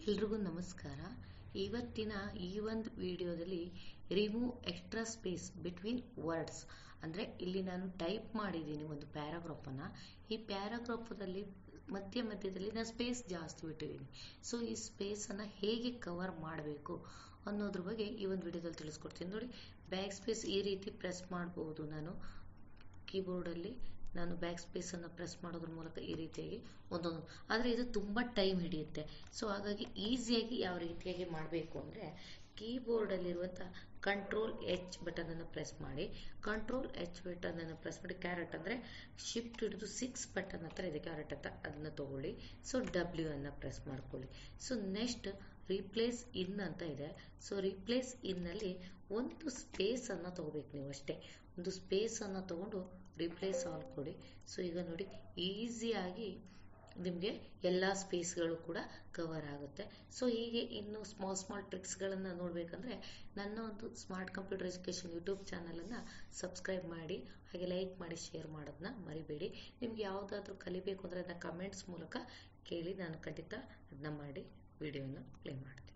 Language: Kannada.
ಎಲ್ರಿಗೂ ನಮಸ್ಕಾರ. ಇವತ್ತಿನ ಈ ಒಂದು ವಿಡಿಯೋದಲ್ಲಿ remove extra space between words ಅಂದರೆ ಇಲ್ಲಿ ನಾನು ಟೈಪ್ ಮಾಡಿದ್ದೀನಿ ಒಂದು ಪ್ಯಾರಾಗ್ರಾಫನ್ನು. ಈ ಪ್ಯಾರಾಗ್ರಾಫದಲ್ಲಿ ಮಧ್ಯದಲ್ಲಿ ನಾನು ಸ್ಪೇಸ್ ಜಾಸ್ತಿ ಬಿಟ್ಟಿದ್ದೀನಿ. ಸೊ ಈ ಸ್ಪೇಸನ್ನು ಹೇಗೆ ಕವರ್ ಮಾಡಬೇಕು ಅನ್ನೋದ್ರ ಬಗ್ಗೆ ಈ ಒಂದು ವಿಡಿಯೋದಲ್ಲಿ ತಿಳಿಸ್ಕೊಡ್ತೀನಿ. ನೋಡಿ, ಬ್ಯಾಕ್ ಸ್ಪೇಸ್ ಈ ರೀತಿ ಪ್ರೆಸ್ ಮಾಡಬಹುದು. ನಾನು ಕೀಬೋರ್ಡಲ್ಲಿ ಬ್ಯಾಕ್ ಸ್ಪೇಸನ್ನು ಪ್ರೆಸ್ ಮಾಡೋದ್ರ ಮೂಲಕ ಈ ರೀತಿಯಾಗಿ ಒಂದೊಂದು, ಆದರೆ ಇದು ತುಂಬ ಟೈಮ್ ಹಿಡಿಯುತ್ತೆ. ಸೊ ಹಾಗಾಗಿ ಈಸಿಯಾಗಿ ಯಾವ ರೀತಿಯಾಗಿ ಮಾಡಬೇಕು ಅಂದರೆ ಕೀಬೋರ್ಡಲ್ಲಿರುವಂಥ ಕಂಟ್ರೋಲ್ H ಬಟನನ್ನು ಪ್ರೆಸ್ ಮಾಡಿ, ಕಂಟ್ರೋಲ್ H ಬಟನನ್ನು ಪ್ರೆಸ್ ಮಾಡಿ, ಕ್ಯಾರೆಟ್ ಅಂದರೆ ಶಿಫ್ಟ್ ಹಿಡಿದು 6 ಬಟನ್ ಹತ್ರ ಇದೆ, ಕ್ಯಾರೆಟ್ ಹತ್ರ ಅದನ್ನು ತಗೊಳ್ಳಿ. ಸೊ W ಅನ್ನು ಪ್ರೆಸ್ ಮಾಡ್ಕೊಳ್ಳಿ. ಸೊ ನೆಕ್ಸ್ಟ್ ರೀಪ್ಲೇಸ್ ಇನ್ ಅಂತ ಇದೆ. ಸೊ ರೀಪ್ಲೇಸ್ ಇನ್ನಲ್ಲಿ ಒಂದು ಸ್ಪೇಸನ್ನು ತಗೋಬೇಕು ನೀವು ಅಷ್ಟೇ. ಒಂದು ಸ್ಪೇಸನ್ನು ತಗೊಂಡು ರಿಪ್ಲೇಸ್ ಆಲ್ ಕೊಡಿ. ಸೊ ಈಗ ನೋಡಿ, ಈಸಿಯಾಗಿ ನಿಮಗೆ ಎಲ್ಲ ಸ್ಪೇಸ್ಗಳು ಕೂಡ ಕವರ್ ಆಗುತ್ತೆ. ಸೊ ಹೀಗೆ ಇನ್ನು ಸ್ಮಾಲ್ ಟ್ರಿಕ್ಸ್ಗಳನ್ನು ನೋಡಬೇಕಂದ್ರೆ ನನ್ನ ಒಂದು ಸ್ಮಾರ್ಟ್ ಕಂಪ್ಯೂಟರ್ ಎಜುಕೇಷನ್ ಯೂಟ್ಯೂಬ್ ಚಾನಲನ್ನು ಸಬ್ಸ್ಕ್ರೈಬ್ ಮಾಡಿ, ಹಾಗೆ ಲೈಕ್ ಮಾಡಿ, ಶೇರ್ ಮಾಡೋದನ್ನ ಮರಿಬೇಡಿ. ನಿಮ್ಗೆ ಯಾವುದಾದ್ರೂ ಕಲಿಬೇಕು ಅಂದರೆ ಅದನ್ನ ಕಮೆಂಟ್ಸ್ ಮೂಲಕ ಕೇಳಿ, ನಾನು ಖಂಡಿತ ಅದನ್ನ ಮಾಡಿ ವಿಡಿಯೋನ ಪ್ಲೇ ಮಾಡ್ತೀನಿ.